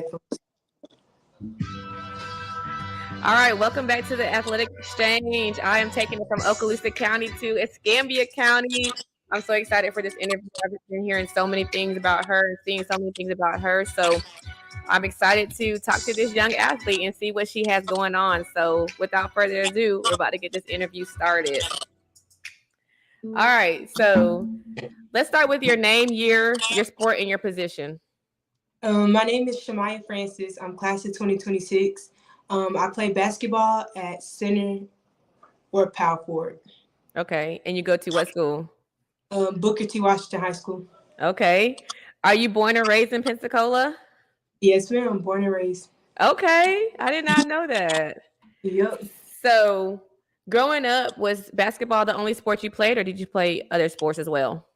headphones. All right, welcome back to the Athletic Exchange. I am taking it from Okaloosa County to Escambia County. I'm so excited for this interview. I've been hearing so many things about her and seeing so many things about her. So I'm excited to talk to this young athlete and see what she has going on. So without further ado, we're about to get this interview started. All right, so let's start with your name, year, your sport, and your position. My name is Chamiah Francis. I'm class of 2026. I play basketball at center or power forward. Okay, and you go to what school? Booker T. Washington High School. Okay. Are you born and raised in Pensacola? Yes, ma'am. I'm born and raised. Okay, I did not know that. Yep. So, growing up, was basketball the only sport you played, or did you play other sports as well?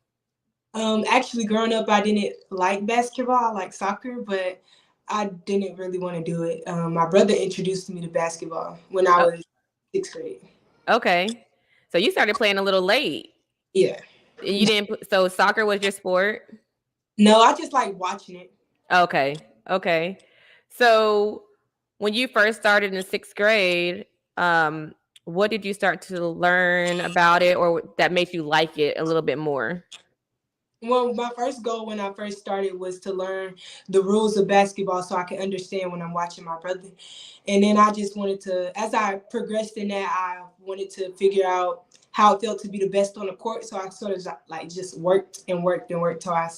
Actually, growing up, I didn't like basketball. I like soccer, but I didn't really want to do it. My brother introduced me to basketball when I Oh, was sixth grade. okay. So you started playing a little late. Yeah. And you didn't. So soccer was your sport. No, I just like watching it. Okay. Okay. So when you first started in sixth grade, um, what did you start to learn about it, or that made you like it a little bit more? Well, my first goal when I first started was to learn the rules of basketball so I could understand when I'm watching my brother. And then I just wanted to, as I progressed in that, I wanted to figure out how it felt to be the best on the court. So I sort of like just worked and worked and worked till I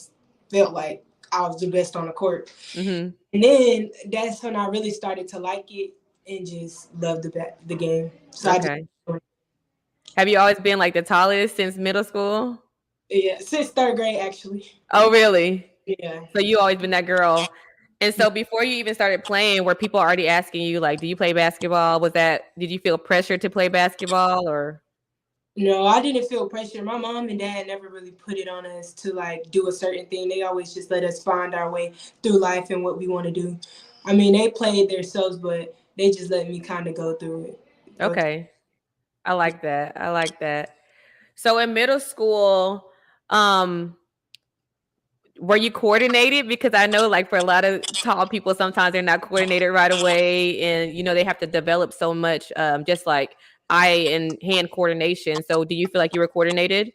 felt like I was the best on the court. Mm-hmm. And then that's when I really started to like it and just love the game. So I just, Okay. Have you always been like the tallest since middle school? yeah, since third grade, actually. Oh, really? Yeah. So you always been that girl. And so before you even started playing, were people already asking you like, "Do you play basketball?" Did you feel pressure to play basketball or? No, I didn't feel pressure. My mom and dad never really put it on us to like do a certain thing. They always just let us find our way through life and what we want to do. I mean, they played themselves, but they just let me kind of go through it. Okay. I like that. I like that. So in middle school, um, were you coordinated? Because I know like for a lot of tall people, sometimes they're not coordinated right away and they have to develop so much just like eye and hand coordination. So do you feel like you were coordinated?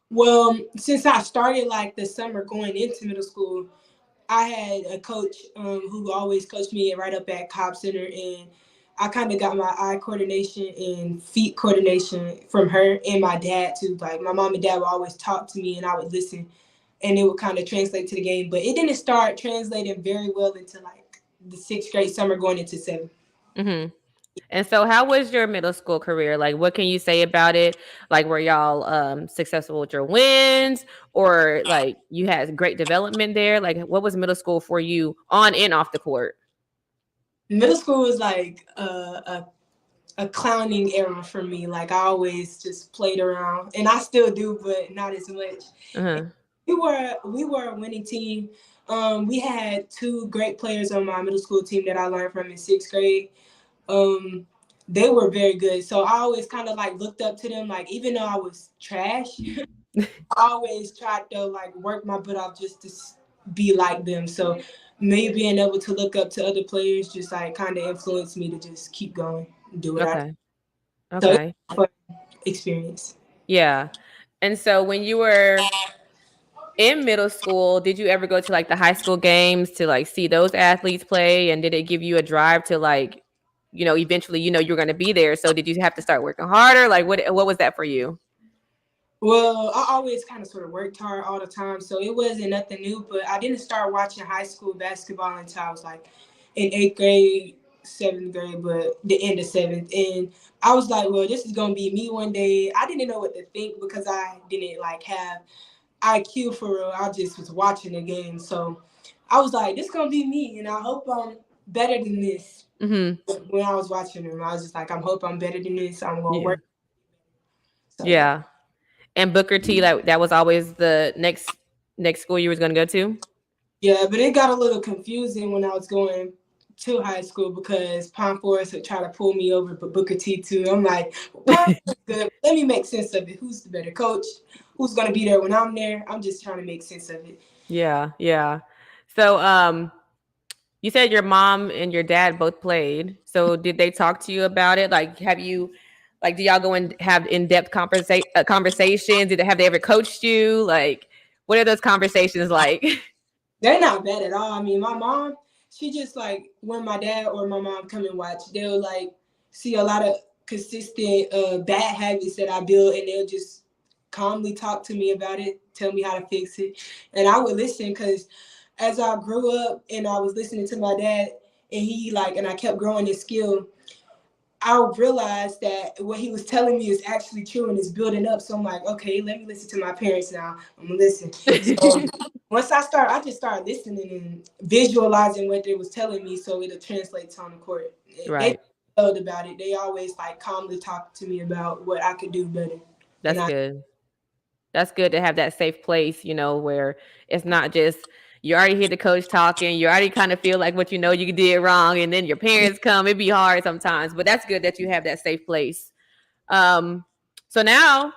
Well, since I started like the summer going into middle school, I had a coach who always coached me right up at Cobb Center, and I kind of got my eye coordination and feet coordination from her and my dad too. Like my mom and dad would always talk to me, and I would listen, and it would kind of translate to the game. But it didn't start translating very well until like the sixth grade summer going into seventh. Mm-hmm. And so how was your middle school career? Like what can you say about it? Like were y'all successful with your wins or like you had great development there? Like what was middle school for you on and off the court? Middle school was like a clowning era for me. Like I always just played around, and I still do, but not as much. Uh-huh. We were a winning team. We had two great players on my middle school team that I learned from in sixth grade. Um, they were very good, so I always kind of like looked up to them. Like even though I was trash, I always tried to like work my butt off just to be like them. So me being able to look up to other players just like kind of influenced me to just keep going and do what I do. Okay. So it's Okay. a fun experience. Yeah. And so when you were in middle school, did you ever go to like the high school games to like see those athletes play? And did it give you a drive to like, eventually, you're going to be there. So did you have to start working harder? Like what was that for you? Well, I always kind of sort of worked hard all the time, so it wasn't nothing new. But I didn't start watching high school basketball until I was like in eighth grade, seventh grade, but the end of seventh. And I was like, well, this is gonna be me one day. I didn't know what to think because I didn't like have IQ for real. I just was watching the game, so I was like, this is gonna be me, and I hope I'm better than this. Mm-hmm. When I was watching them, I was just like, I hope I'm better than this. I'm gonna Yeah. work. So yeah. Yeah. And Booker T, that was always the next school you was going to go to? Yeah, but it got a little confusing when I was going to high school because Pine Forest would try to pull me over, but Booker T too. I'm like, Pine Forest is good. Let me make sense of it. Who's the better coach? Who's gonna be there when I'm there? I'm just trying to make sense of it. Yeah, yeah. So You said your mom and your dad both played. So did they talk to you about it? Like, have you, like, do y'all go and have in-depth conversations? Have they ever coached you? Like, what are those conversations like? They're not bad at all. I mean, my mom, she just like when my dad or my mom come and watch, they'll like see a lot of consistent bad habits that I build, and they'll just calmly talk to me about it, tell me how to fix it, and I would listen because as I grew up and I was listening to my dad, and I kept growing this skill. I realized that what he was telling me is actually true and is building up. So I'm like, okay, let me listen to my parents now. I'm gonna listen. So once I just started listening and visualizing what they was telling me, so it'll translate on the court. They Right. told about it. They always like calmly talk to me about what I could do better. And That's I good. That's good to have that safe place, where it's not just you already hear the coach talking, you already kind of feel like what you did wrong, and then your parents come. It'd be hard sometimes, but that's good that you have that safe place. Um, so now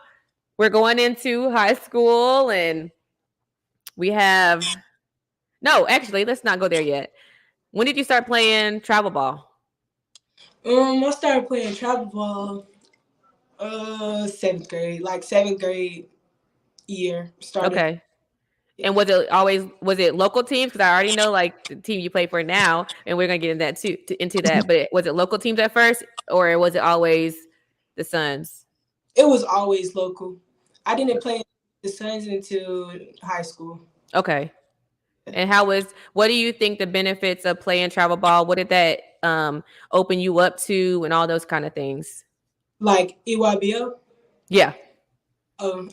we're going into high school, and we have no, actually, let's not go there yet. When did you start playing travel ball? I started playing travel ball seventh grade, like seventh grade year started. Okay. Yeah. And was it local teams? Because I already know like the team you play for now, and we're gonna get into that too, into that. But was it local teams at first, or was it always the Suns? It was always local. I didn't play the Suns until high school. Okay. And what do you think the benefits of playing travel ball? What did that open you up to, and all those kind of things? Like EYBL. Yeah.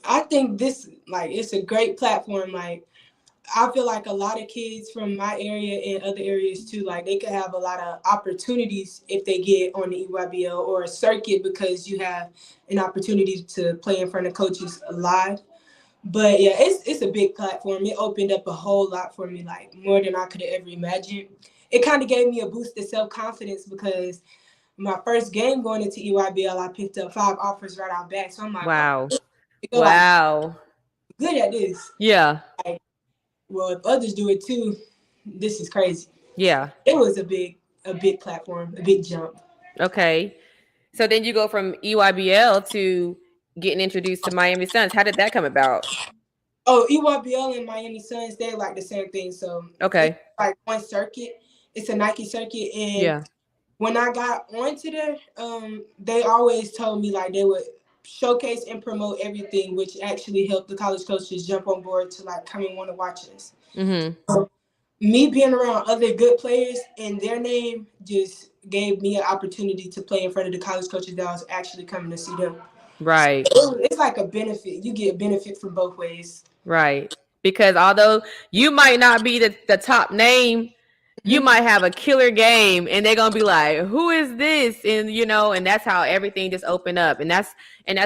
I think this like it's a great platform. Like I feel like a lot of kids from my area and other areas too, like they could have a lot of opportunities if they get on the EYBL or a circuit because you have an opportunity to play in front of coaches live. But yeah, it's a big platform. It opened up a whole lot for me, like more than I could have ever imagined. It kind of gave me a boost of self-confidence because my first game going into EYBL, I picked up 5 offers right out back. So I'm like, oh, Wow. you're like Wow. good at this. Yeah. Like, well, if others do it too, this is crazy. Yeah. It was a big platform, a big jump. Okay. So then you go from EYBL to getting introduced to Miami Suns. How did that come about? Oh, EYBL and Miami Suns, they like the same thing. So it's Okay. like one circuit. It's a Nike circuit, and Yeah. when I got onto there, they always told me like they would showcase and promote everything, which actually helped the college coaches jump on board to like come and want to watch us. Mm-hmm. So me being around other good players and their name just gave me an opportunity to play in front of the college coaches that was actually coming to see them. Right. It's like a benefit. You get benefit from both ways. Right. Because although you might not be the top name, you Mhm. might have a killer game, and they're gonna be like, who is this? And and that's how everything just opened up. And that's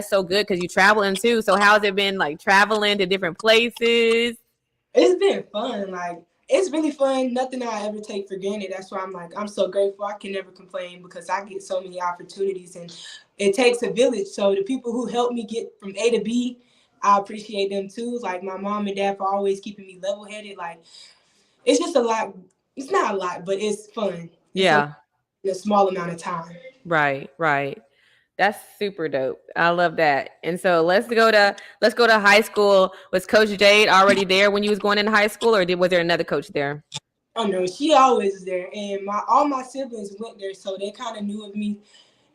so good because you traveling too. So how's it been like traveling to different places? It's been fun. Like it's really fun. Nothing I ever take for granted. That's why I'm so grateful. I can never complain because I get so many opportunities and it takes a village. So the people who helped me get from A to B, I appreciate them too. Like my mom and dad for always keeping me level headed. Like it's just a lot. It's not a lot, but it's fun. It's a, Yeah. in a small amount of time. Right. Right. That's super dope. I love that. And so let's go to high school. Was Coach Jade already there when you was going into high school, or was there another coach there? Oh no, she always is there, and my all my siblings went there, so they kind of knew of me.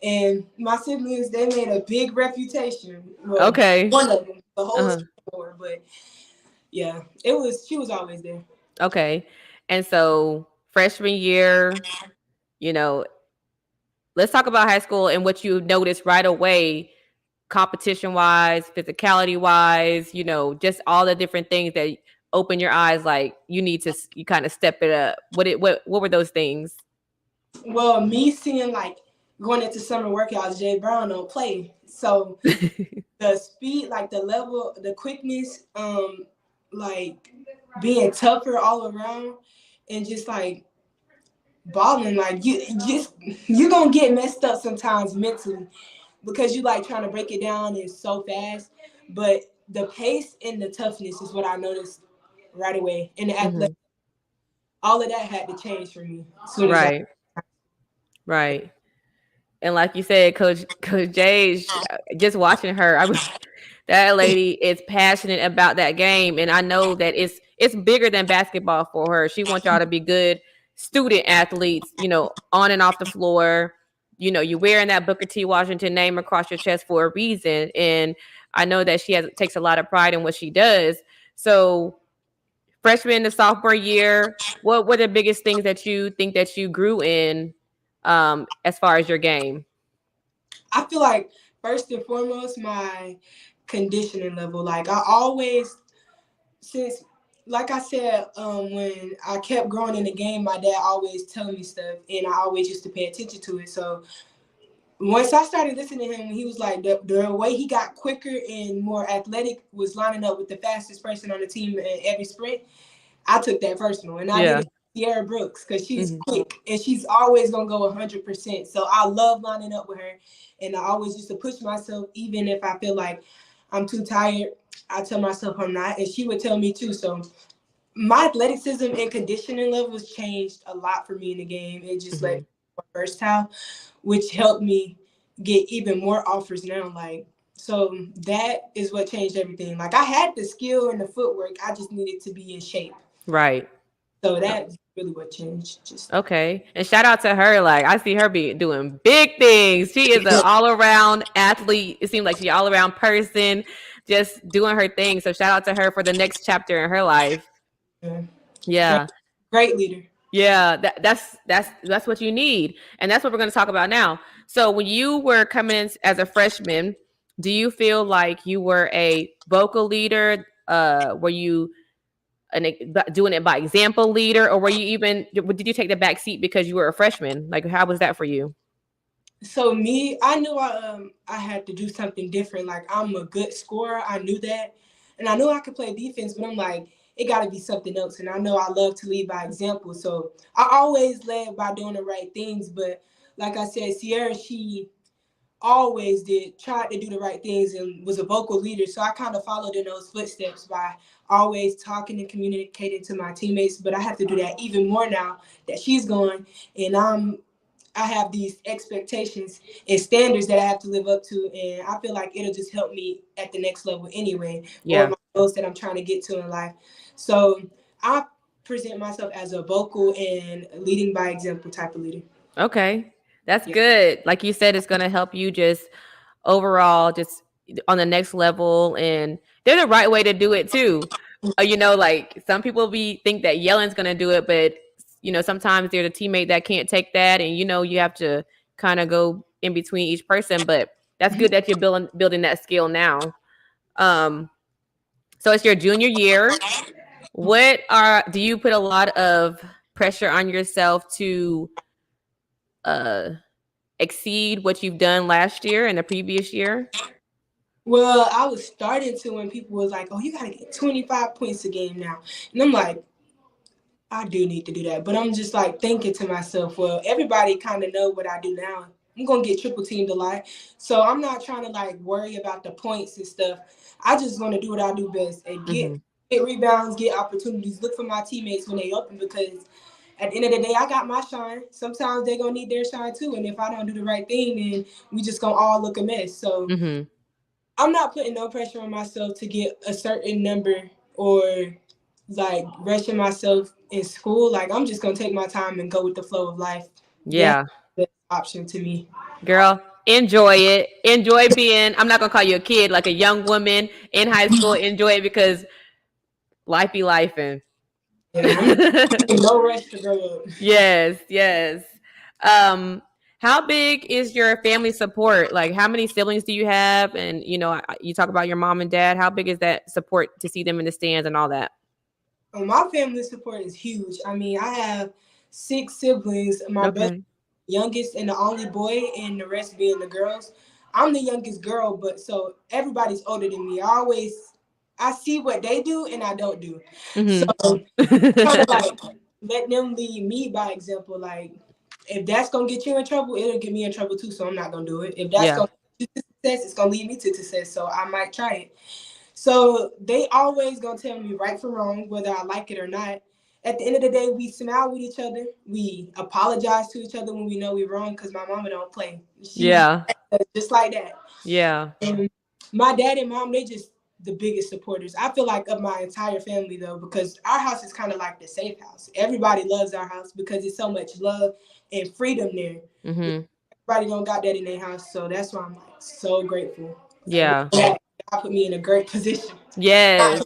And my siblings, they made a big reputation. Well, Okay. one of them, the whole Uh-huh. store, but yeah, it was. She was always there. Okay. And so freshman year, you know, let's talk about high school and what you noticed right away, competition wise, physicality wise, just all the different things that open your eyes like you kind of step it up. What were those things? Well, me seeing like going into summer workouts, Jay Brown don't play, so the speed, like the level, the quickness, like being tougher all around, and just like balling, like you gonna get messed up sometimes mentally because you like trying to break it down and so fast, but the pace and the toughness is what I noticed right away in the athletic. Mhm. all of that had to change for me as soon as I. Right. Right. And like you said, Coach Jay, just watching her, that lady is passionate about that game, and I know that it's bigger than basketball for her. She wants y'all to be good student athletes, on and off the floor. You're wearing that Booker T. Washington name across your chest for a reason, and I know that she takes a lot of pride in what she does. So, freshman to sophomore year, what were the biggest things that you think that you grew in, as far as your game? I feel like first and foremost, my conditioning level. Like I always, since like I said, when I kept growing in the game, my dad always telling me stuff, and I always used to pay attention to it. So once I started listening to him, he was like the way he got quicker and more athletic was lining up with the fastest person on the team in every sprint. I took that personal, and I did Yeah. it with Sierra Brooks because she's Hmm. quick and she's always gonna go 100%. So I love lining up with her, and I always used to push myself, even if I feel like I'm too tired. I tell myself I'm not, and she would tell me too. So my athleticism and conditioning levels changed a lot for me in the game. It just let Hmm. me be more versatile, which helped me get even more offers now. Like, so that is what changed everything. Like I had the skill and the footwork, I just needed to be in shape. Right. So that's really what changed. Just Okay. And shout out to her. Like, I see her be doing big things. She is an all around athlete. It seems like she's all around person, just doing her thing. So shout out to her for the next chapter in her life. yeah. Great, Yeah. great leader. Yeah. That's what you need. And that's what we're going to talk about now. So when you were coming in as a freshman, do you feel like you were a vocal leader? Were you doing it by example leader, or were you even did you take the back seat because you were a freshman? Like, how was that for you? So me, I knew I had to do something different. Like I'm a good scorer. I knew that, and I knew I could play defense. But I'm like, it got to be something else. And I know I love to lead by example. So I always led by doing the right things. But like I said, Sierra, she always did tried to do the right things and was a vocal leader. So I kind of followed in those footsteps by always talking and communicating to my teammates. But I have to do that even more now that she's gone, and I have these expectations and standards that I have to live up to, and I feel like it'll just help me at the next level anyway, or Yeah. my goals that I'm trying to get to in life. So I present myself as a vocal and leading by example type of leader. Okay. That's Yeah. good. Like you said, it's going to help you just overall, just on the next level. And there's a right way to do it too. Like some people think that yelling's going to do it, but sometimes there's a teammate that can't take that, and you have to kind of go in between each person. But that's good that you're building that skill now. Um, so it's your junior year. Do you put a lot of pressure on yourself to uh exceed what you've done last year and the previous year? Well, I was starting to when people was like, "Oh, you gotta get 25 points a game now," and I'm like, I do need to do that. But I'm just like thinking to myself, well, everybody kind of know what I do now. I'm gonna get triple teamed a lot. So I'm not trying to like worry about the points and stuff. I just want to do what I do best and Mm-hmm. get rebounds, get opportunities, look for my teammates when they open, because at the end of the day, I got my shine. Sometimes they're gonna need their shine too. And if I don't do the right thing, then we just gonna all look a mess. So Mm-hmm. I'm not putting no pressure on myself to get a certain number or like rushing myself in school. Like I'm just gonna take my time and go with the flow of life. That's Yeah. the option to me. Girl, enjoy it. Enjoy being, I'm not going to call you a kid, like a young woman in high school. Enjoy it because life be life. And Yeah, I'm not in no rush to grow up. yes, yes. Um, how big is your family support? Like, how many siblings do you have? And, you talk about your mom and dad. How big is that support to see them in the stands and all that? My family support is huge. I mean, I have 6 siblings. My brother, Okay. youngest and the only boy, and the rest being the girls. I'm the youngest girl, but so everybody's older than me. I see what they do and I don't do. So Mm-hmm. kind of like let them lead me by example. Like if that's gonna get you in trouble, it'll get me in trouble too. So I'm not gonna do it. If that's Yeah. gonna lead you to success, it's gonna lead me to success. So I might try it. So they always gonna tell me right from wrong, whether I like it or not. at the end of the day, we smile with each other. We apologize to each other when we know we're wrong because my mama don't play. She Yeah. just like that. Yeah. And my dad and mom, they just the biggest supporters. I feel like of my entire family though, because our house is kind of like the safe house. Everybody loves our house because it's so much love and freedom there. Mm-hmm. Everybody don't got that in their house, so that's why I'm like so grateful. And Yeah. God put me in a great position. Yes.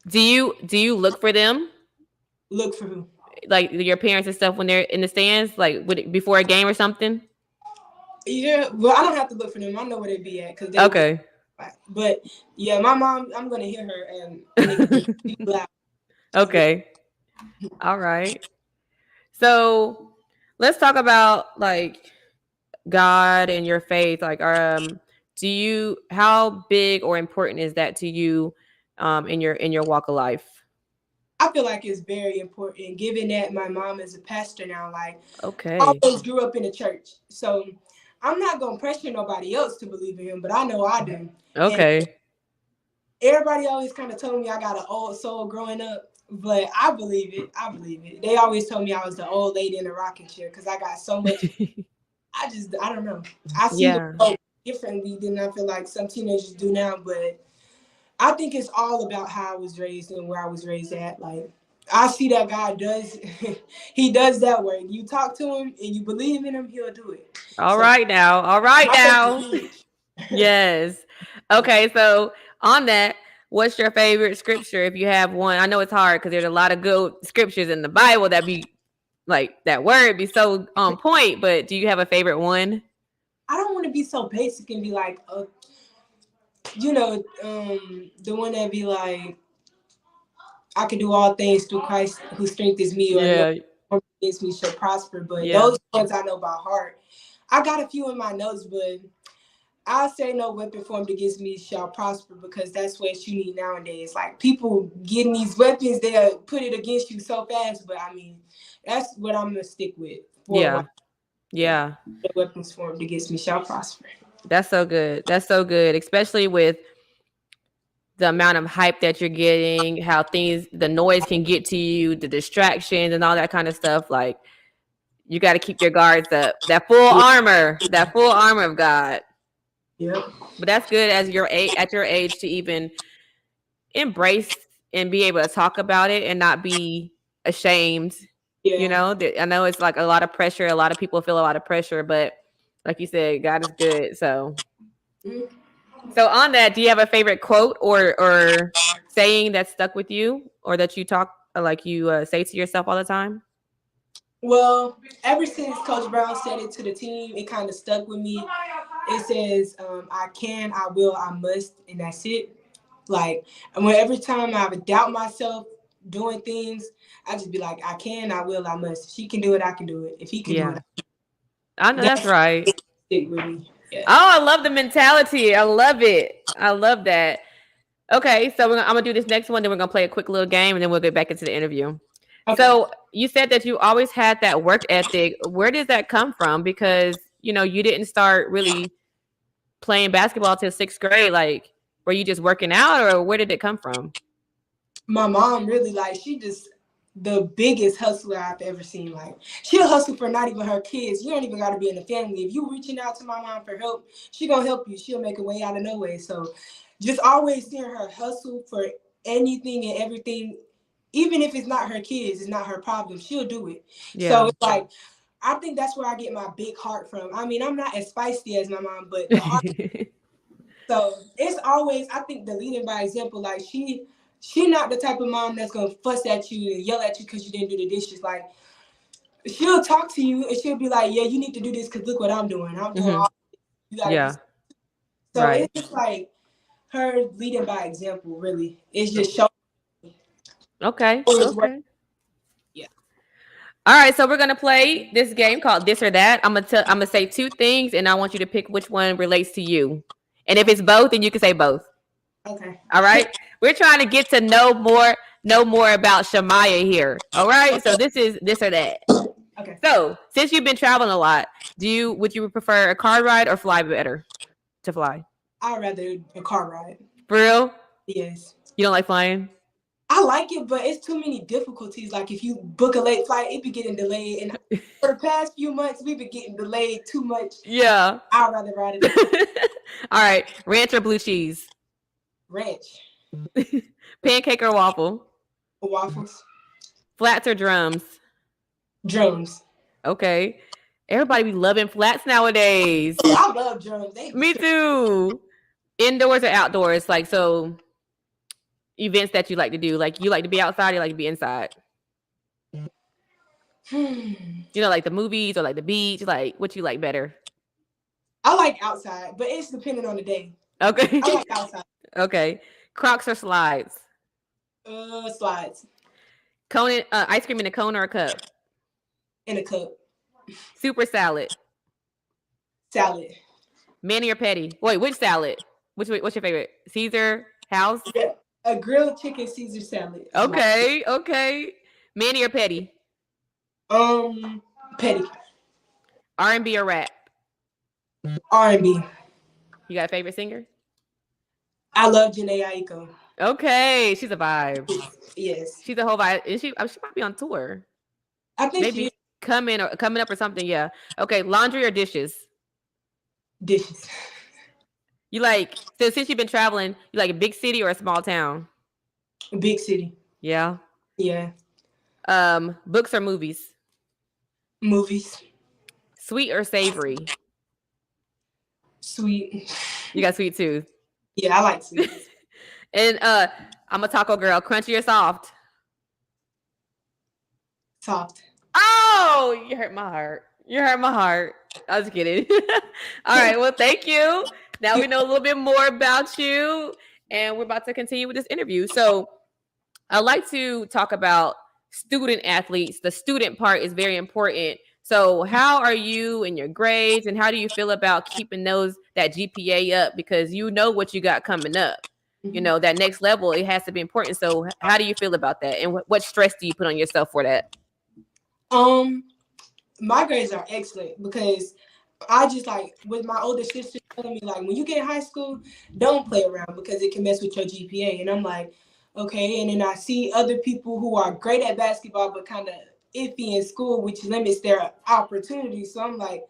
Do you look for them, Look for who? like your parents and stuff, when they're in the stands, like before a game or something? Yeah, well, I don't have to look for them. I know where they be at because they would. Okay. But yeah, my mom, I'm gonna hear her and in the game. She's loud. She's good. Okay. All right. So let's talk about like God and your faith. Like, do you how big or important is that to you, in your walk of life? I feel like it's very important, given that my mom is a pastor now. Like, I Okay. always grew up in the church, so I'm not gonna pressure nobody else to believe in him, but I know I do. And Okay. everybody always kind of told me I got an old soul growing up, but I believe it. I believe it. They always told me I was the old lady in the rocking chair because I got so much. I don't know. I see the Yeah. world differently than I feel like some teenagers do now, but I think it's all about how I was raised and where I was raised at. Like, I see that God does, he does that work. You talk to him and you believe in him, he'll do it. All So right now. All right my faith is now. huge. Yes. Okay, so on that, what's your favorite scripture if you have one? I know it's hard because there's a lot of good scriptures in the Bible that be like that word be so on point, but do you have a favorite one? I don't want to be so basic and be like, the one that be like, I can do all things through Christ who strengthens me, or no Yeah. form against me shall prosper. But Yeah. those ones I know by heart. I got a few in my notes, but I'll say no weapon formed against me shall prosper because that's what you need nowadays. Like, people getting these weapons, they'll put it against you so fast. But I mean, that's what I'm gonna stick with for a Yeah. while. Yeah, Yeah. no weapons formed against me shall prosper. That's so good. That's so good, especially with the amount of hype that you're getting, how the noise can get to you, the distractions and all that kind of stuff. Like, you got to keep your guards up. Yeah, That full armor of God. yeah, But that's good as at your age to even embrace and be able to talk about it and not be ashamed. yeah. I know it's like a lot of pressure. A lot of people feel a lot of pressure, but like you said, God is good. Mhm. So on that, do you have a favorite quote or saying that stuck with you, or that you talk like you say to yourself all the time? Well, ever since Coach Brown said it to the team, it kind of stuck with me. It says, I can, I will, I must, and that's it. Like, and when every time I would doubt myself doing things, I just be like, I can, I will, I must. If she can do it, I can do it. If he can do it, Yeah, I know that's that's right. stick with me. Yeah. Oh, I love the mentality. I love it. I love that. Okay, so I'm gonna do this next one. Then we're gonna play a quick little game, and then we'll get back into the interview. Okay. So you said that you always had that work ethic. Where does that come from? Because you didn't start really playing basketball till sixth grade. Like, were you just working out, or where did it come from? My mom really, like, she just the biggest hustler I've ever seen. Like, she'll hustle for not even her kids. You don't even got to be in the family. If you reaching out to my mom for help, she gonna help you. She'll make a way out of no way. So just always seeing her hustle for anything and everything, even if it's not her kids, it's not her problem. She'll do it. So Yeah. it's like, I think that's where I get my big heart from. I mean, I'm not as feisty as my mom, but the heart. So it's always, I think, the leading by example. Like, she not the type of mom that's gonna fuss at you and yell at you because you didn't do the dishes. Like, she'll talk to you and she'll be like, "Yeah, you need to do this because look what I'm doing. I'm doing Hmm. all you gotta do." Yeah. So Right. it's just like her leading by example. Really, it's just showing Okay. it's work. Okay. Yeah. All right. So we're gonna play this game called This or That. I'm gonna say two things, and I want you to pick which one relates to you. And if it's both, then you can say both. Okay. All right. We're trying to get to know more about Chamiah here. All right. So this is This or That. Okay. So since you've been traveling a lot, would you prefer a car ride or fly better to fly? I'd rather a car ride. For real? Yes. You don't like flying? I like it, but it's too many difficulties. Like if you book a late flight, it be getting delayed. And for the past few months, we've been getting delayed too much. Yeah. I'd rather ride it All right. Ranch or blue cheese? ranch. Pancake or waffle? Waffles. Flats or drums? Drums. Okay. Everybody be loving flats nowadays. I love drums. Me too. Indoors or outdoors? Like, so events that you like to do? Like, you like to be outside or you like to be inside? You know, like the movies or like the beach? Like, what you like better? I like outside, but it's depending on the day. Okay. I like outside. Okay. Crocs or slides? Slides. Cone, ice cream in a cone or a cup? In a cup. Super salad? Salad. Manny or petty? Wait, which salad? What's your favorite? Caesar? House? Yeah. A grilled chicken Caesar salad. Okay, okay. Manny or petty? Petty. R&B or rap? R&B. You got a favorite singer? I love Janae Aiko. Okay, she's a vibe. Yes. She's a whole vibe. And she might be on tour. I think Maybe coming up or something. Yeah. Okay, laundry or dishes? Dishes. You like, so since you've been traveling, you like a big city or a small town? Big city. Yeah. Yeah. Books or movies? Movies. Sweet or savory? Sweet. You got sweet too. Yeah, I like sweet. And I'm a taco girl. Crunchy or soft? Soft. Oh, you hurt my heart. You hurt my heart. I was kidding. All right. Well, thank you. Now we know a little bit more about you, and we're about to continue with this interview. So I like to talk about student athletes. The student part is very important. So how are you in your grades, and how do you feel about keeping that GPA up? Because you know what you got coming up. You know, that next level, it has to be important. So how do you feel about that? And what stress do you put on yourself for that? My grades are excellent because I just like with my older sister telling me like when you get in high school, don't play around because it can mess with your GPA. And I'm like, okay. And then I see other people who are great at basketball but kind of iffy in school, which limits their opportunities. So I'm like,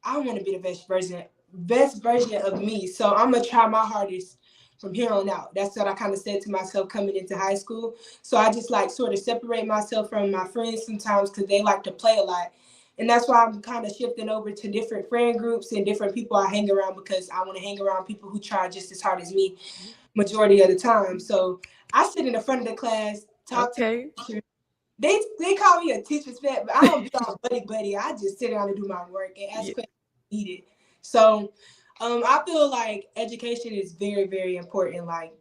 I want to be the best version of me. So I'm gonna try my hardest from here on out. That's what I kind of said to myself coming into high school. So I just like sort of separate myself from my friends sometimes because they like to play a lot. And that's why I'm kind of shifting over to different friend groups and different people I hang around because I want to hang around people who try just as hard as me majority of the time. So I sit in the front of the class, talk to the teacher. They call me a teacher's pet, but I don't be all buddy. I just sit down and do my work and ask questions needed. So I feel like education is very, very important. Like,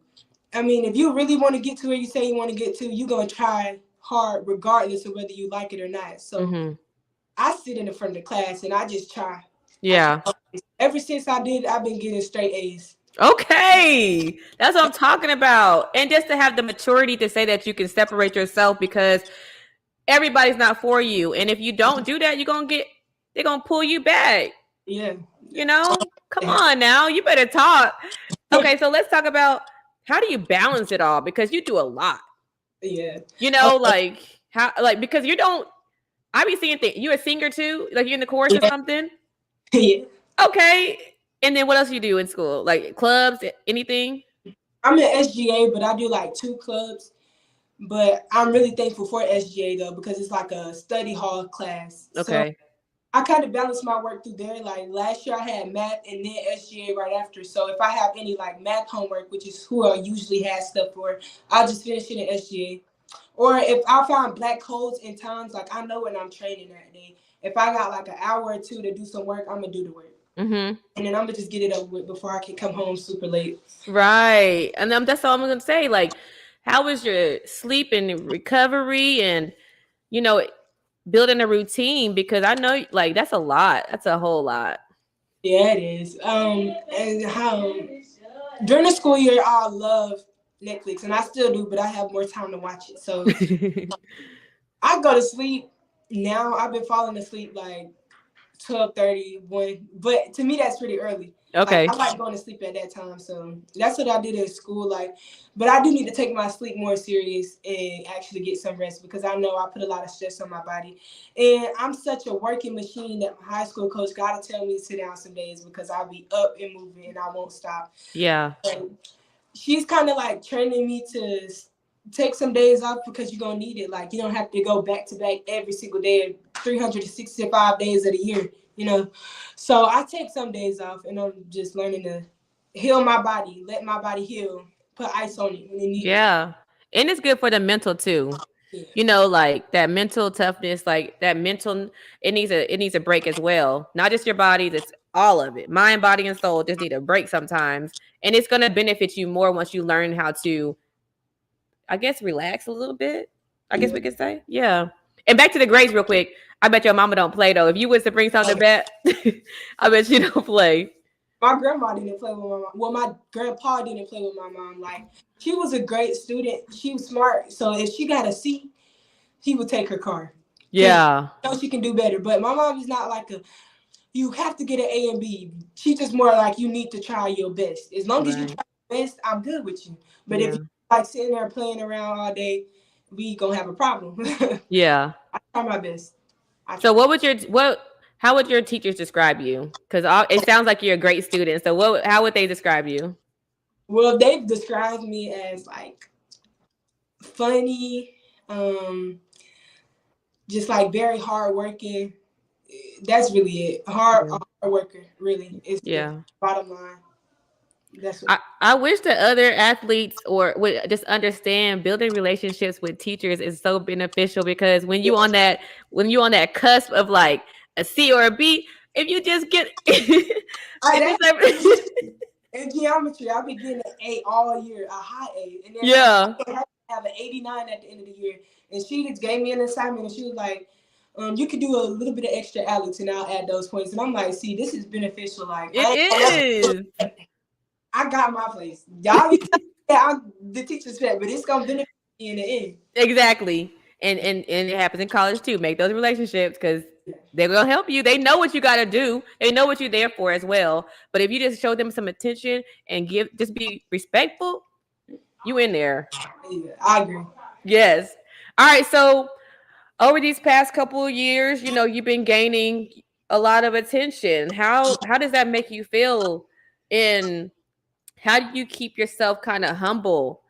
I mean, if you really want to get to where you say you want to get to, you're going to try hard regardless of whether you like it or not. So I sit in the front of the class and I just try. Yeah. Ever since I did, I've been getting straight A's. Okay. That's what I'm talking about. And just to have the maturity to say that you can separate yourself because everybody's not for you. And if you don't do that, they're going to pull you back. Yeah. You know, come on now, you better talk. Okay. So let's talk about how do you balance it all? Because you do a lot. Yeah. You know, like how, like, because I be seeing things. You a singer too? Like you in the chorus or something? Yeah. Okay. And then what else you do in school? Like clubs, anything? I'm in SGA, but I do like 2 clubs. But I'm really thankful for SGA though, because it's like a study hall class. Okay. So I kind of balance my work through there. Like last year I had math and then SGA right after. So if I have any like math homework, which is who I usually have stuff for, I'll just finish it in SGA. Or if I find black holes in times, like I know when I'm training that day. If I got like an hour or 2 to do some work, I'm going to do the work. And then I'm going to just get it over with before I can come home super late. Right. And that's all I'm going to say. Like, how was your sleep and recovery and, you know, building a routine? Because I know, like, that's a lot. That's a whole lot. Yeah, it is. And how during the school year, I love Netflix, and I still do, but I have more time to watch it. So I go to sleep now. I've been falling asleep like 12:30, 1, but to me that's pretty early. Like Okay. I like going to sleep at that time, so that's what I did in school. Like, but I do need to take my sleep more serious and actually get some rest because I know I put a lot of stress on my body, and I'm such a working machine that my high school coach got to tell me to sit down some days because I'll be up and moving and I won't stop. Yeah. And she's kind of like training me to take some days off because you're gonna need it. Like you don't have to go back to back every single day, 365 days of the year. You know, so I take some days off, and I'm just learning to heal my body, let my body heal, put ice on it when it needs. Yeah. And it's good for the mental too. Yeah, You know, like that mental toughness, like that mental it needs a break as well. Not just your body, it's all of it. Mind, body, and soul just need a break sometimes. And it's gonna benefit you more once you learn how to, I guess, relax a little bit. I guess yeah. we could say. Yeah. And back to the grades real quick. I bet your mama don't play though. If you was to bring something to bet, I bet you don't play. My grandma didn't play with my mom. Well, my grandpa didn't play with my mom. Like she was a great student. She was smart. So if she got a C, he would take her car because Yeah. she can do better. But my mom is not like a you have to get an A and B. She's just more like you need to try your best. As long as you Right. try your best, I'm good with you. But if Yeah. you like sitting there playing around all day, we gonna have a problem. Yeah. I try my best. I So try. what would your what how would your teachers describe you? Because it sounds like you're a great student. So what how would they describe you? Well, they've described me as like funny, um, just like very hardworking. That's really it. Hard, Yeah. hard worker. Really, is the Yeah. bottom line. That's what. I wish that other athletes or would just understand building relationships with teachers is so beneficial because Yeah. when you on that cusp of like a C or a B, if you just get if That's it's in geometry. I've been getting an A all year, a high A, and then yeah. I have an 89 at the end of the year. And she just gave me an assignment, and she was like, "You could do a little bit of extra Alex, and I'll add those points." And I'm like, "See, this is beneficial. Like, It is. I got my place. Y'all, yeah, I'm the teacher's pet, but it's gonna benefit me in the end." Exactly. And it happens in college too. Make those relationships because they're gonna help you. They know what you gotta do. They know what you're there for as well. But if you just show them some attention and just be respectful, you in there. Yeah, I agree. Yes. All right. So over these past couple of years, you've been gaining a lot of attention. How does that make you feel? And how do you keep yourself kind of humble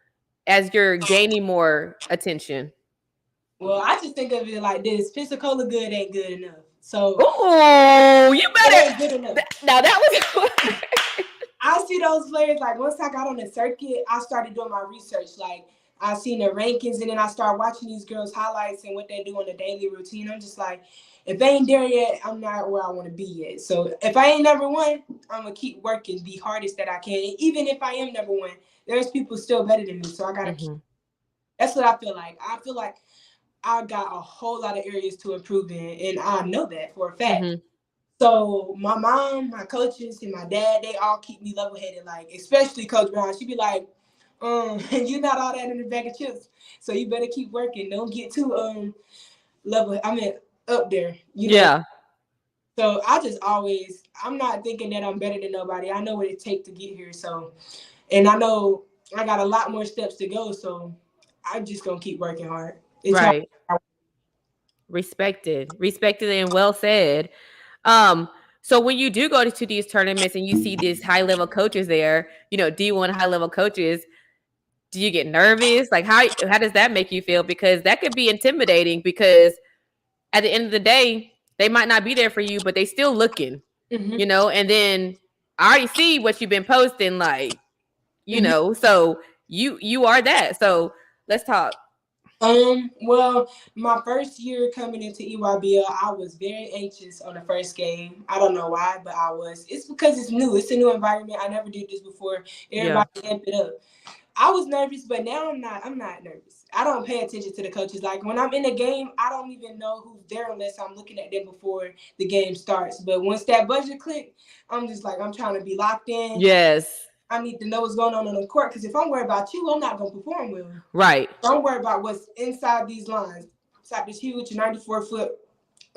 as you're gaining more attention? Well, I just think of it like this: Pensacola good ain't good enough. So Oh, you it better. ain't good enough. Now that was. I see those players like once I got on the circuit, I started doing my research. Like I seen the rankings, and then I started watching these girls' highlights and what they do on a daily routine. I'm just like, if they ain't there yet, I'm not where I want to be yet. So if I ain't number one, I'm gonna keep working the hardest that I can. And even if I am number one, there's people still better than me. So I gotta keep. Mhm. That's what I feel like. I feel like I got a whole lot of areas to improve in, and I know that for a fact. Mhm. So my mom, my coaches, and my dad, they all keep me level headed. Like especially Coach Brown, she be like, you're not all that in the bag of chips. So you better keep working. Don't get too level. I mean up there. You know. Yeah. So I just always, I'm not thinking that I'm better than nobody. I know what it takes to get here. So, and I know I got a lot more steps to go. So I'm just gonna keep working hard. It's hard. Right. Respected, and well said. Um, so when you do go to these tournaments and you see these high level coaches there, D1 high level coaches, do you get nervous? Like how does that make you feel? Because that could be intimidating because at the end of the day, they might not be there for you, but they still looking, Mm-hmm. and then I already see what you've been posting, like, Mm-hmm. so you are that. So let's talk. Well, my first year coming into EYBL, I was very anxious on the first game. I don't know why, but I was. It's because it's new. It's a new environment. I never did this before. Yeah. Everybody amp it up. I was nervous, but now I'm not. I'm not nervous. I don't pay attention to the coaches. Like when I'm in a game, I don't even know who's there unless I'm looking at them before the game starts. But once that buzzer click, I'm just like I'm trying to be locked in. Yes. I need to know what's going on the court because if I'm worried about you, I'm not gonna perform well. Right. Don't worry about what's inside these lines. Inside this huge 94-foot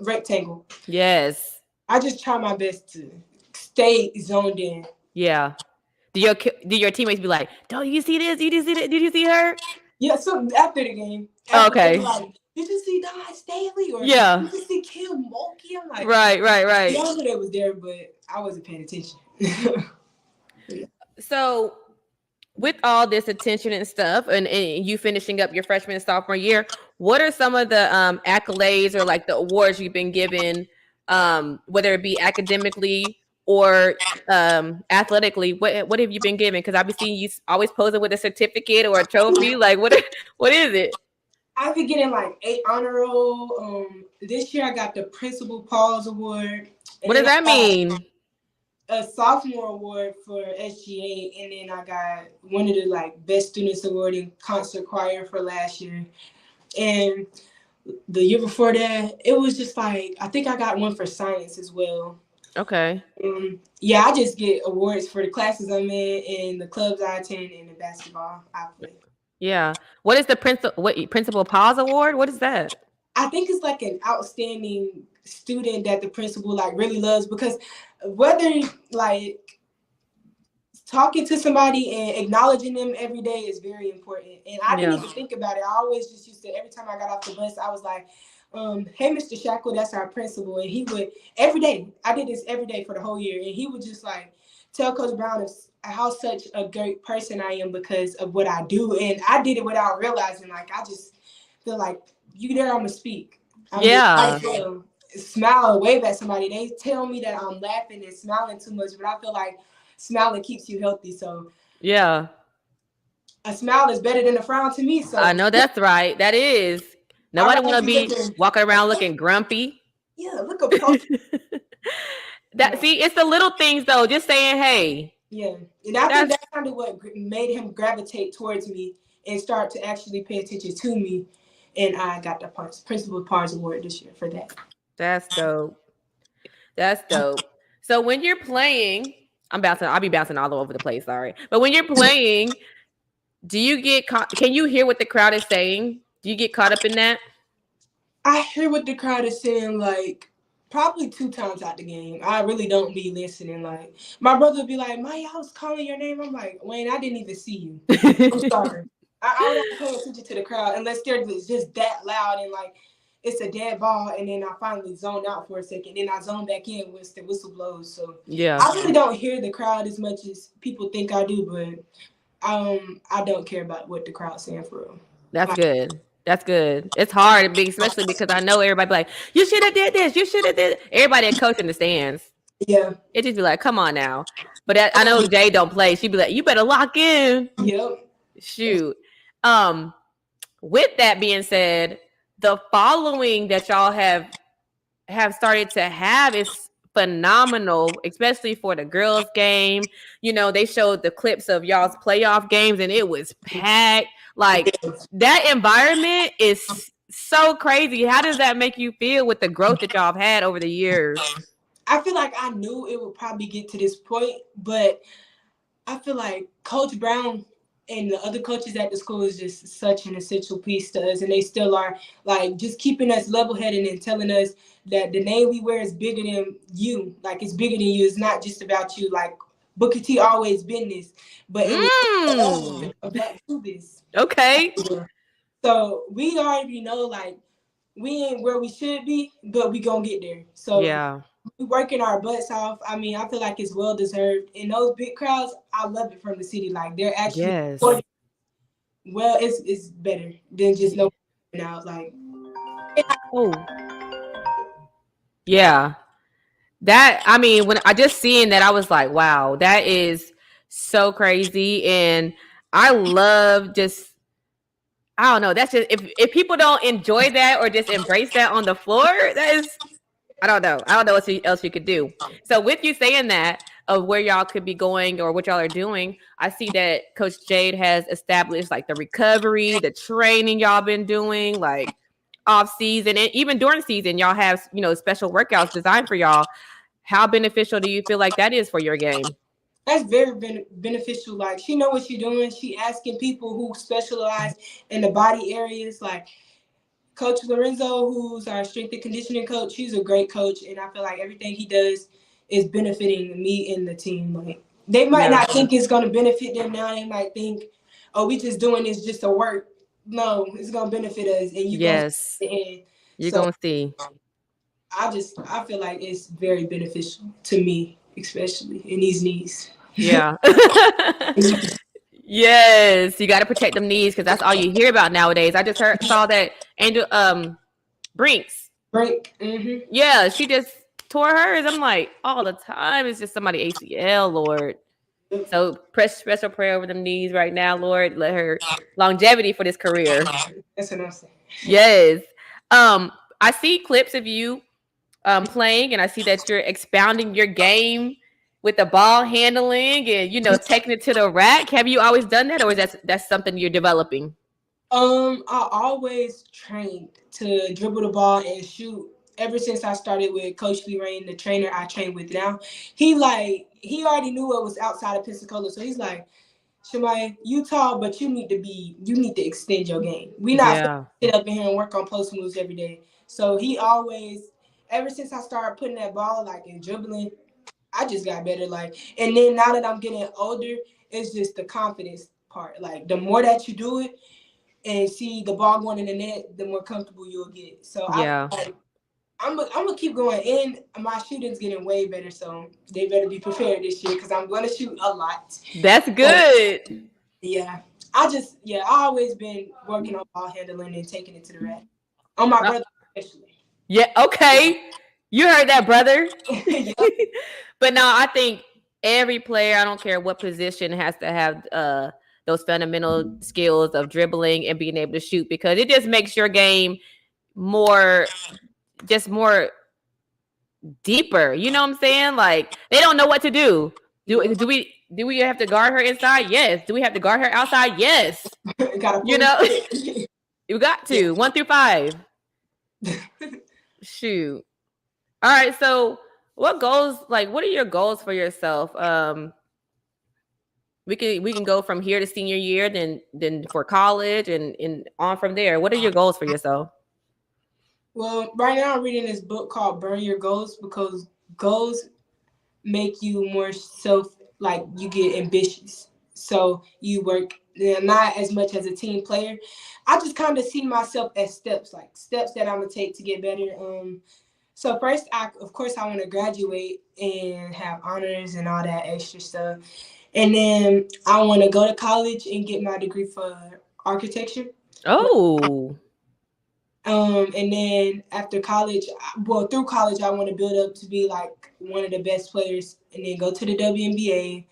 rectangle. Yes. I just try my best to stay zoned in. Yeah. Do your teammates be like, "Don't you see this? Did you see that? Did you see her?" Yeah, so after the game, after they be Okay. like, did you see Don Staley or Yeah. did you see Kim Mulkey? I'm like, Right. Right. yeah, Right. I knew they was there, but I wasn't paying attention. Yeah. So with all this attention and stuff, and you finishing up your freshman and sophomore year, what are some of the accolades or like the awards you've been given, whether it be academically or athletically? What have you been given? Because I've been seeing you always posing with a certificate or a trophy. Like what is it? I've been getting like 8 honor roll. This year I got the Principal Paul's Award, and What does then that I got mean? a sophomore award for SGA, and then I got one of the like best students award in concert choir for last year. And the year before that, it was just like I think I got one for science as well. Okay. Yeah, I just get awards for the classes I'm in and the clubs I attend and the basketball I play. Yeah. What is the Principal Pause Award? What is that? I think it's like an outstanding student that the principal like really loves, because whether like talking to somebody and acknowledging them every day is very important. And I didn't Yeah. even think about it. I always just used to, every time I got off the bus, I was like, hey, Mr. Shackle, that's our principal. And he would, every day, I did this every day for the whole year. And he would just like tell Coach Brown how such a great person I am because of what I do. And I did it without realizing, like, I just feel like you there, I'm going to speak. I'm Yeah. just smile and wave at somebody. They tell me that I'm laughing and smiling too much, but I feel like smiling keeps you healthy. So Yeah. a smile is better than a frown to me. I So know that's right. That is. I'd Nobody want rather to be be taking, walking around looking grumpy. yeah, look up close. See, it's the little things though. Just saying, hey. Yeah. And I think That's that's kind of what made him gravitate towards me and start to actually pay attention to me. And I got the Principal Pars Award this year for that. that's dope. That's dope. So when you're playing, I'll be bouncing all over the place, sorry. But when you're playing, do you get caught? Can you hear what the crowd is saying? Do you get caught up in that? I hear what the crowd is saying, like, probably 2 times out the game. I really don't be listening. Like, my brother would be like, Maya, I was calling your name. I'm like, Wayne, I didn't even see you. I'm sorry. I would not pay attention to the crowd unless they're just that loud and, like, it's a dead ball, and then I finally zone out for a second. Then I zone back in once the whistle blows. So Yeah. I really don't hear the crowd as much as people think I do, but I don't care about what the crowd's saying for real. That's good. That's good. It's hard, especially because I know everybody be like, you should have did this. You should have did. Everybody at coach in the stands. Yeah. It just be like, come on now. But I know Jay don't play. She'd be like, you better lock in. Yep. Shoot. With that being said, the following that y'all have started to have is phenomenal, especially for the girls game. You know, they showed the clips of y'all's playoff games and it was packed. Like that environment is so crazy. How does that make you feel with the growth that y'all have had over the years? I feel like I knew it would probably get to this point, but I feel like Coach Brown and the other coaches at the school is just such an essential piece to us, and they still are, like, just keeping us level-headed and telling us that the name we wear is bigger than you. Like, it's bigger than you. It's not just about you. Like, Booker T always been this, but it was about to this. Okay. So we already know, like, we ain't where we should be, but we gonna get there. So yeah, we working our butts off. I mean, I feel like it's well deserved. And those big crowds, I love it from the city. Like they're actually well, it's better than just no out. Like yeah. That I mean, when I just seeing that, I was like, wow, that is so crazy. And I love just I don't know. That's just if people don't enjoy that or just embrace that on the floor, that is I don't know. I don't know what else you could do. So with you saying that of where y'all could be going or what y'all are doing, I see that Coach Jade has established like the recovery, the training y'all been doing, like off season and even during season, y'all have, you know, special workouts designed for y'all. How beneficial do you feel like that is for your game? That's very beneficial. Like she know what she's doing. She asking people who specialize in the body areas, like Coach Lorenzo, who's our strength and conditioning coach. He's a great coach, and I feel like everything he does is benefiting me and the team. Like they might Yeah. not think it's gonna benefit them now. They might think, oh, we just doing this just to work. No, it's gonna benefit us, and you gonna Yes. see the end. You're So gonna see. I feel like it's very beneficial to me, especially in these knees. Yeah. Yes, you got to protect them knees because that's all you hear about nowadays. I just saw that Angel Brinks. Break. Mm-hmm. Yeah, she just tore hers. I'm like, all the time it's just somebody ACL, Lord. So press special prayer over them knees right now, Lord. Let her longevity for this career. That's what I'm saying. Yes. I see clips of you playing, and I see that you're expounding your game with the ball handling and taking it to the rack. Have you always done that, or is that's something you're developing? I always trained to dribble the ball and shoot. Ever since I started with Coach Lee Rain, the trainer I train with now, he already knew what was outside of Pensacola, so he's like, Chamiah, you tall, but you need to extend your game. We not finna Yeah. sit up in here and work on post moves every day. So he always, ever since I started putting that ball like in dribbling, I just got better. Like, and then now that I'm getting older, it's just the confidence part. Like, the more that you do it and see the ball going in the net, the more comfortable you'll get. So I feel Yeah. like I'm gonna keep going. And my shooting's getting way better, so they better be prepared this year because I'm gonna shoot a lot. That's But good. yeah, I always been working on ball handling and taking it to the rack. On my Uh, brother especially. yeah, okay. You heard that, brother. Yeah. But no, I think every player, I don't care what position, has to have those fundamental skills of dribbling and being able to shoot because it just makes your game more more deeper. You know what I'm saying? Like they don't know what to do. Do we have to guard her inside? Yes. Do we have to guard her outside? Yes. Gotta You pull know, it. you got Yeah. to 1 through 5. Shoot. All right. So, what goals? Like, what are your goals for yourself? We can go from here to senior year, then for college, and on from there. What are your goals for yourself? Well, right now I'm reading this book called Burn Your Goals because goals make you more like you get ambitious. So you work not as much as a team player. I just kind of see myself as steps, like steps that I'm gonna take to get better. So first, of course I want to graduate and have honors and all that extra stuff, and then I want to go to college and get my degree for architecture. Oh, And then after college, well, through college, I want to build up to be like one of the best players, and then go to the WNBA,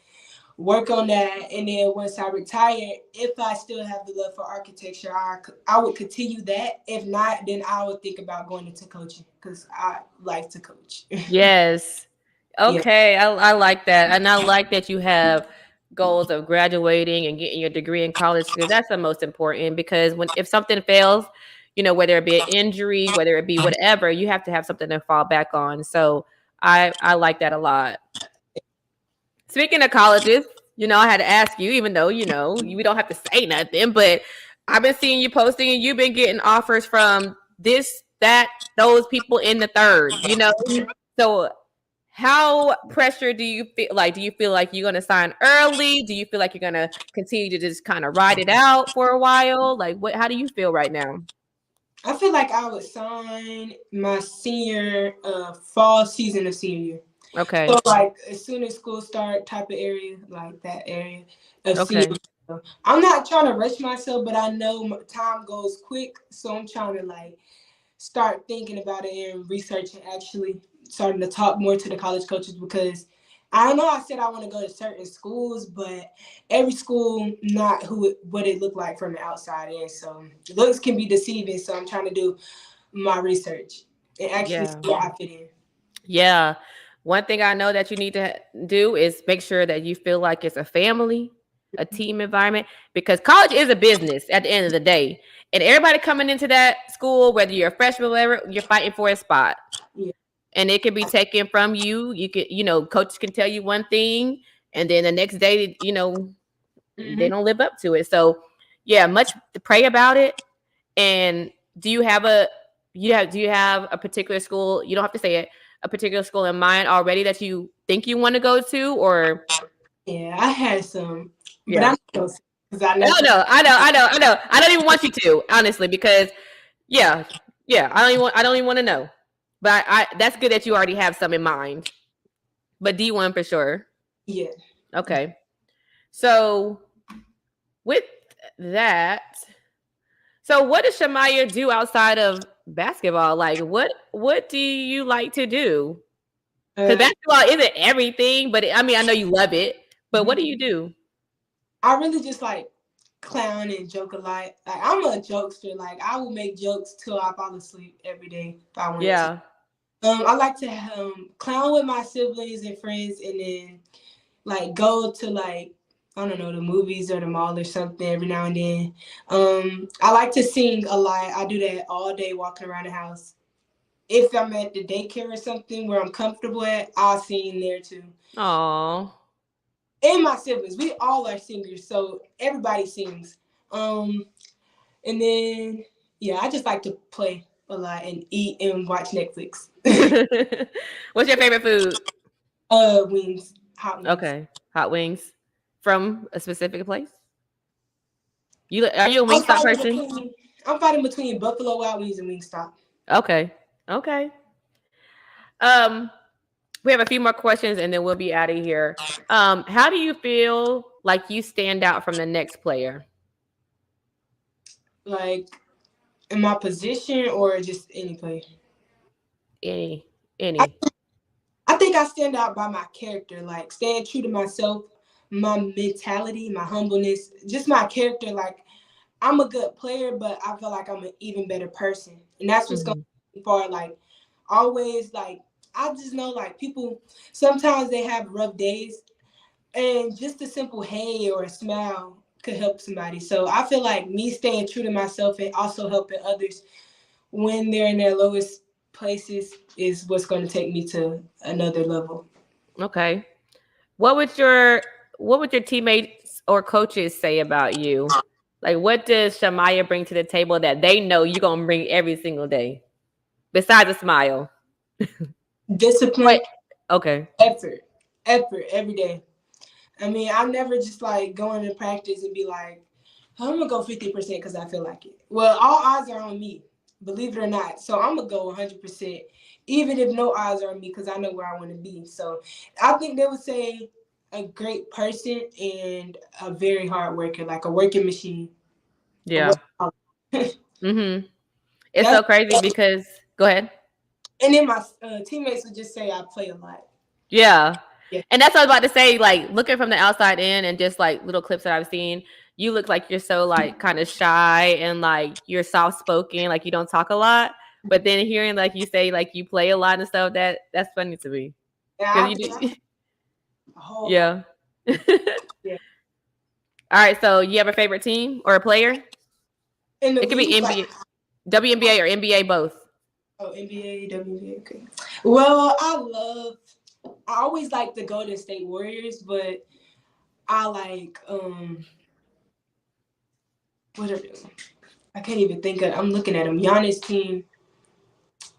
work on that, and then once I retire, if I still have the love for architecture, I would continue that. If not, then I would think about going into coaching because I like to coach. yes. Yeah. Okay, I like that, and I like that you have goals of graduating and getting your degree in college because that's the most important. Because if something fails, whether it be an injury, whether it be whatever, you have to have something to fall back on. So I like that a lot. Speaking of colleges, I had to ask you, even though we don't have to say nothing, but I've been seeing you posting, and you've been getting offers from this, that, those people in the third. So how pressure do you feel like? Do you feel like you're gonna sign early? Do you feel like you're gonna continue to just kind of ride it out for a while? Like what? How do you feel right now? I feel like I would sign my senior fall season of senior year. Okay. So like as soon as school start, type of area, like that area of senior Okay. year. I'm not trying to rush myself, but I know time goes quick, so I'm trying to like start thinking about it and researching, actually starting to talk more to the college coaches because I know I said I want to go to certain schools, but every school not what it looked like from the outside in. So looks can be deceiving. So I'm trying to do my research and actually see Yeah. where I fit in. Yeah. One thing I know that you need to do is make sure that you feel like it's a family, a team environment, because college is a business at the end of the day. And everybody coming into that school, whether you're a freshman or whatever, you're fighting for a spot. Yeah. And it can be taken from you. You can, coaches can tell you one thing, and then the next day, they Mm-hmm. don't live up to it. So, yeah, much to pray about it. And do you have a particular school? You don't have to say it, a particular school in mind already that you think you want to go to, or? Yeah, I had some, but Yeah. I'm not because I No, know. no, I know. I don't even want you to, honestly, because yeah, yeah. I don't even want to know. But that's good that you already have some in mind. But D1 for sure. Yeah. Okay. So with that, so what does Chamiah do outside of basketball? Like what do you like to do? Because Uh, basketball isn't everything, but I mean I know you love it. But what do you do? I really just like clown and joke a lot. Like I'm a jokester. Like I will make jokes till I fall asleep every day if I wanted to. Yeah. I like to clown with my siblings and friends, and then like go to like I don't know the movies or the mall or something every now and then. I like to sing a lot. I do that all day walking around the house. If I'm at the daycare or something where I'm comfortable at, I'll sing there too. Oh. And my siblings, we all are singers, so everybody sings. Um, and then yeah, I just like to play a lot and eat and watch Netflix. What's your favorite food? Wings, hot wings. Okay. Hot wings from a specific place? Are you a I'm Wingstop fighting person? between I'm fighting between Buffalo Wild Wings and Wingstop. Okay. Okay. Um, we have a few more questions and then we'll be out of here. How do you feel like you stand out from the next player? Like in my position or just any play. Any, I, any. I think I stand out by my character, like staying true to myself, my mentality, my humbleness, just my character. Like I'm a good player, but I feel like I'm an even better person, and that's what's going Mm-hmm. to be far. Like always, like I just know, like people sometimes they have rough days, and just a simple hey or a smile could help somebody. So I feel like me staying true to myself and also helping others when they're in their lowest places is what's going to take me to another level. Okay. What would your what would your teammates or coaches say about you? Like what does Chamiah bring to the table that they know you're gonna bring every single day? Besides a smile. Discipline, What? Okay. effort, effort every day. I mean, I never just like go into practice and be like, I'm gonna go 50% because I feel like it. Well, all eyes are on me, believe it or not. So I'm gonna go 100%, even if no eyes are on me, because I know where I want to be. So I think they would say a great person and a very hard worker, like a working machine. A Yeah. Mm-hmm. It's That's so crazy because go ahead. and then my teammates would just say I play a lot. Yeah. Yeah, And that's what I was about to say. Like looking from the outside in and just like little clips that I've seen, you look like you're so like kind of shy and like you're soft spoken, like you don't talk a lot. But then hearing like you say like you play a lot and stuff, that's funny to me. yeah, Because I you play do a whole lot. yeah. Yeah, All right, so you have a favorite team or a player? in the It could be league, like NBA, WNBA or NBA both. oh NBA, WNBA. Okay. Well, I always like the Golden State Warriors, but I like what are they? I can't even think of. I'm looking at them. Giannis team,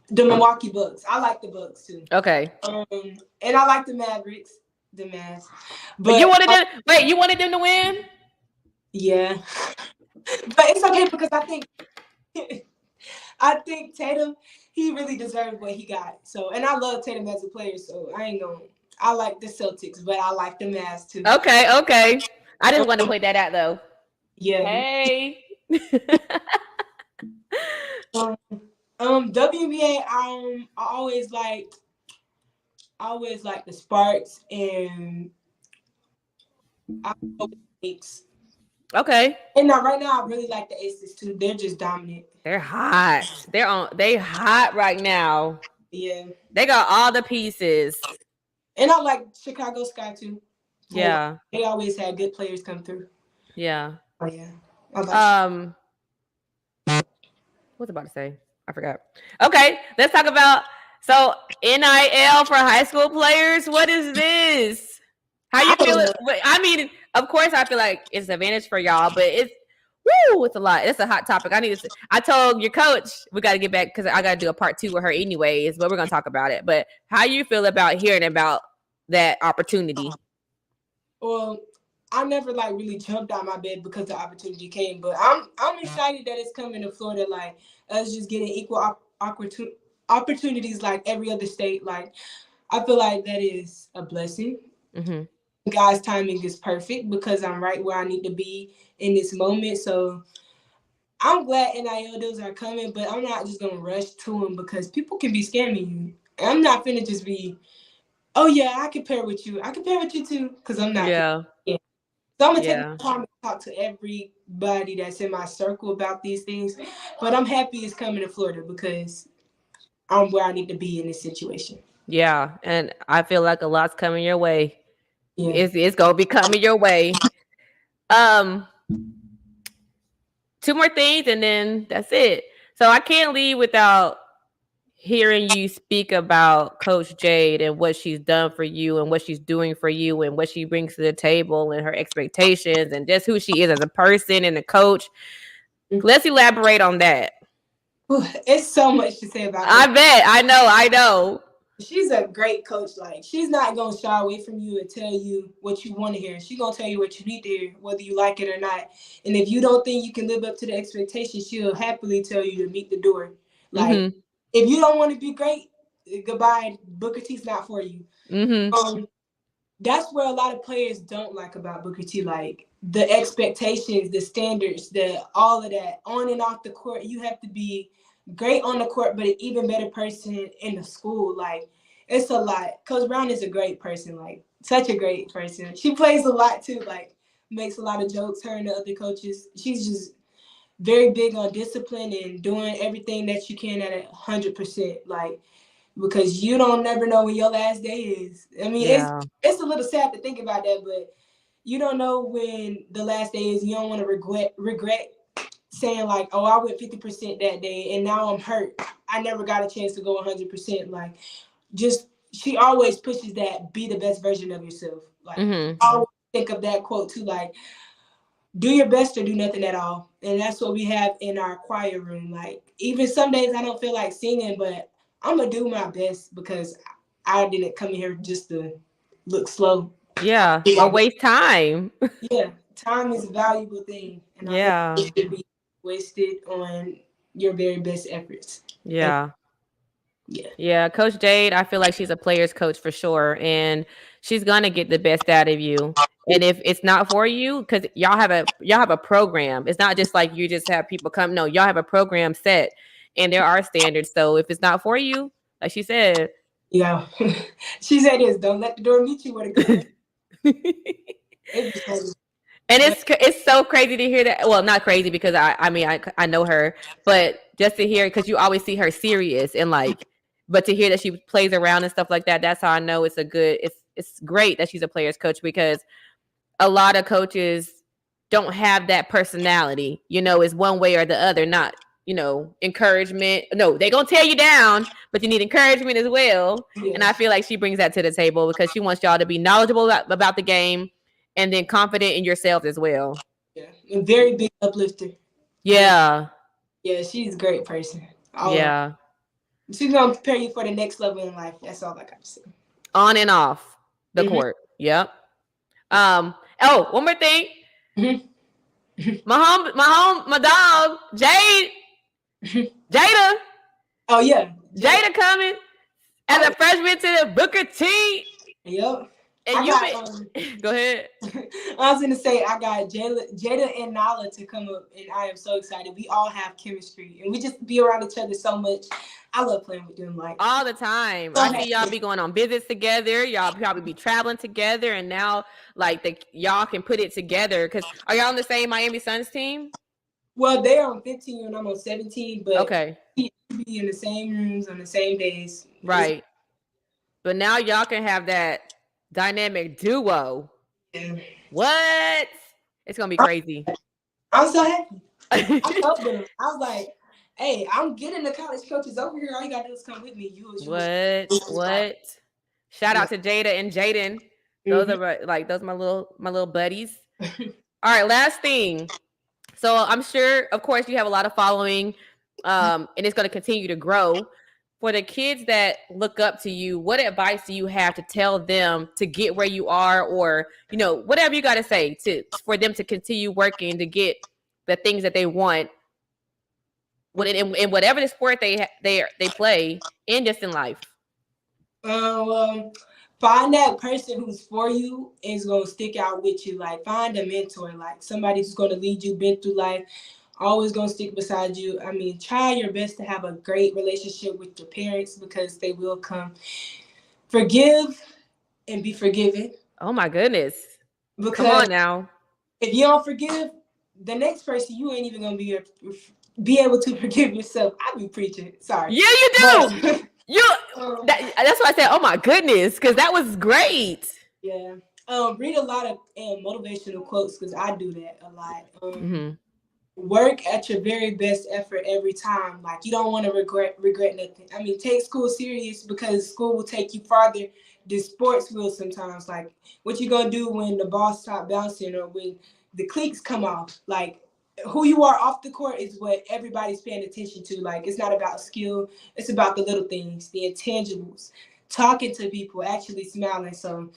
the Milwaukee Bucks. I like the Bucks too. Okay. And I like the Mavericks, the Mavs. You But wanted them wait, you wanted them to win? yeah, but it's okay because I think I think Tatum he really deserved what he got. So and I love Tatum as a player. So I ain't gonna. I like the Celtics, but I like the Mavs too. Okay, okay. I just want to point that out though. Yeah. Hey. Um, WNBA. I always like the Sparks and I love the Knicks. Okay. And now right now I really like the Aces too. They're just dominant. They're hot. They hot right now. Yeah. They got all the pieces. And I like Chicago Sky too. Yeah. They always had good players come through. Yeah. Oh yeah. I like What's about to say? I forgot. Okay, let's talk about so NIL for high school players. What is this? How you I don't feel? know. I mean, of course, I feel like it's an advantage for y'all, but Woo, it's a lot. It's a hot topic. I told your coach we got to get back because I got to do a part 2 with her anyways. But we're gonna talk about it. But how you feel about hearing about that opportunity? Well, I never like really jumped out my bed because the opportunity came, but I'm excited that it's coming to Florida. Like us just getting equal opportunities like every other state. Like I feel like that is a blessing. Mm-hmm. God's timing is perfect because I'm right where I need to be in this moment. So I'm glad NIL deals are coming, but I'm not just gonna rush to them because people can be scamming you. And I'm not finna just be, oh yeah, I compare with you. I compare with you too, because I'm not. Yeah. Yeah. So I'm gonna take Yeah. the time to talk to everybody that's in my circle about these things. But I'm happy it's coming to Florida because I'm where I need to be in this situation. Yeah. And I feel like a lot's coming your way. Yeah. It's gonna be coming your way. Um, 2 more things and then that's it. So I can't leave without hearing you speak about Coach Jade and what she's done for you and what she's doing for you and what she brings to the table and her expectations and just who she is as a person and a coach. Let's elaborate on that. It's so much to say about I Coach. bet. I know. I know. She's a great coach. Like she's not gonna shy away from you and tell you what you want to hear. She's gonna tell you what you need to hear, whether you like it or not. And if you don't think you can live up to the expectations, she'll happily tell you to meet the door. Like Mm-hmm. if you don't want to be great, goodbye. Booker T's not for you. Mm-hmm. That's where a lot of players don't like about Booker T. Like the expectations, the standards, the all of that on and off the court. You have to be great on the court, but an even better person in the school. Like it's a lot. Coach Brown is a great person. Like such a great person. She plays a lot too. Like makes a lot of jokes. Her and the other coaches. She's just very big on discipline and doing everything that you can at 100%. Like because you don't never know when your last day is. I mean, Yeah. it's a little sad to think about that, but you don't know when the last day is. You don't want to regret saying like, oh, I went 50% that day and now I'm hurt. I never got a chance to go 100%. Like, just she always pushes that be the best version of yourself. Like, Mm-hmm. I always think of that quote too. Like, do your best or do nothing at all. And that's what we have in our choir room. Like, even some days I don't feel like singing, but I'm going to do my best because I didn't come in here just to look slow. Yeah. Or waste time. Yeah, time is a valuable thing. And I feel Yeah. like it should be wasted on your very best efforts. And Yeah. yeah. Yeah, Coach Jade, I feel like she's a player's coach for sure, and she's gonna get the best out of you. And if it's not for you, because y'all have a program. It's not just like you just have people come. No, y'all have a program set, and there are standards. So if it's not for you, like she said, Yeah. She said this, don't let the door meet you where the good. and It be funny. it's so crazy to hear that. Well, not crazy because I mean I know her, but just to hear because you always see her serious and like, but to hear that she plays around and stuff like that, that's how I know it's a good. It's great that she's a player's coach because a lot of coaches don't have that personality. You know, it's one way or the other, not encouragement. No, they gonna tear you down, but you need encouragement as well. Yeah. And I feel like she brings that to the table because she wants y'all to be knowledgeable about the game and then confident in yourself as well. Yeah. A very big uplifter. Yeah. Yeah, she's a great person. Yeah. She's gonna prepare you for the next level in life. That's all I got to say. On and off the Mm-hmm. court. Yep. Oh, one more thing. Mm-hmm. My dog, Jada. Oh yeah, Jada coming as a freshman to the Booker T. Yep. And go ahead. I was gonna say I got Jada and Nala to come up, and I am so excited. We all have chemistry, and we just be around each other so much. I love playing with them, like all the time. I see y'all be going on visits together. Y'all probably be traveling together, and now like y'all can put it together. Because are y'all on the same Miami Suns team? Well, they're on 15 and I'm on 17, but okay, we be in the same rooms on the same days, right? But now y'all can have that dynamic duo. Yeah. What? It's gonna be crazy. I'm so happy. I told them. I was like, "Hey, I'm getting the college coaches over here. All you gotta do is come with me." What? Shout out to Jada and Jaden. Those are those are my little buddies. All right, last thing. So I'm sure, of course, you have a lot of following, and it's going to continue to grow. For the kids that look up to you, what advice do you have to tell them to get where you are, or whatever you got to say to for them to continue working to get the things that they want, in whatever the sport they play, and just in life? Find that person who's for you and is gonna stick out with you. Like, find a mentor, like somebody who's gonna lead you, been through life, always gonna stick beside you. I mean, try your best to have a great relationship with your parents because they will come. Forgive and be forgiven. Oh my goodness! Because come on now. If you don't forgive the next person, you ain't even gonna be able to forgive yourself. I be preaching. Sorry. Yeah, you do. But, that's why I said, oh my goodness, because that was great. Yeah. Read a lot of motivational quotes because I do that a lot. Work at your very best effort every time. Like, you don't want to regret nothing. I mean, take school serious because school will take you farther than sports will sometimes. Like, what you gonna do when the ball stop bouncing or when the cleats come off? Like, who you are off the court is what everybody's paying attention to. Like, it's not about skill. It's about the little things, the intangibles, talking to people, actually smiling. So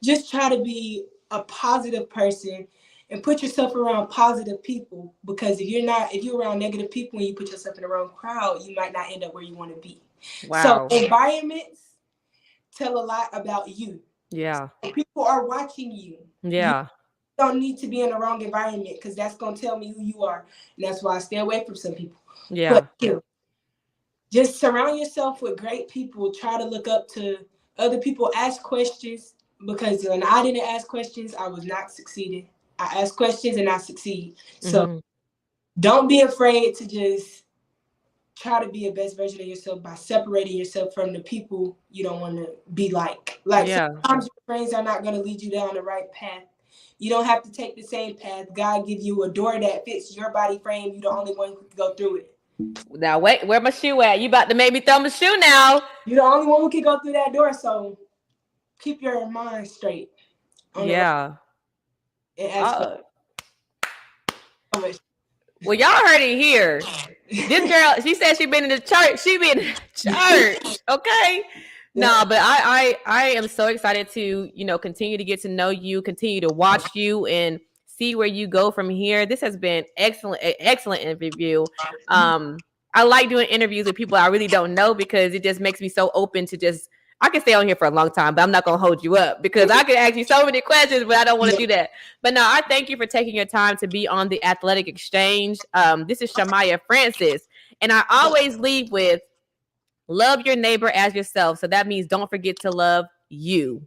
just try to be a positive person and put yourself around positive people, because if you're around negative people and you put yourself in the wrong crowd, you might not end up where you want to be. Wow. So environments tell a lot about you. Yeah. So people are watching you. Yeah. You don't need to be in the wrong environment because that's going to tell me who you are. And that's why I stay away from some people. Yeah. But just surround yourself with great people. Try to look up to other people. Ask questions, because when I didn't ask questions, I was not succeeding. I ask questions and I succeed. So don't be afraid to just try to be a best version of yourself by separating yourself from the people you don't want to be like. Like, sometimes your friends are not going to lead you down the right path. You don't have to take the same path. God give you a door that fits your body frame. You're the only one who can go through it. Now wait, where my shoe at? You about to make me throw my shoe now. You're the only one who can go through that door. So keep your mind straight. Yeah. And well, y'all heard it here. This girl, she said she been in the church. She been in the church. Okay. No, but I am so excited to, continue to get to know you, continue to watch you, and see where you go from here. This has been excellent interview. I like doing interviews with people I really don't know because it just makes me so open to just. I can stay on here for a long time, but I'm not going to hold you up because I can ask you so many questions, but I don't want to do that. But no, I thank you for taking your time to be on the Athletic Exchange. This is Chamiah Francis, and I always leave with love your neighbor as yourself. So that means don't forget to love you.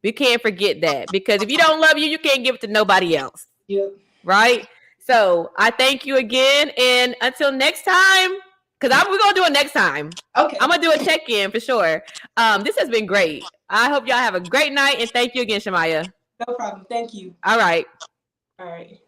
We can't forget that, because if you don't love you, you can't give it to nobody else. Yep. Right? So I thank you again, and until next time. Because we're going to do it next time. Okay. I'm going to do a check-in for sure. This has been great. I hope y'all have a great night, and thank you again, Chamiah. No problem. Thank you. All right. All right.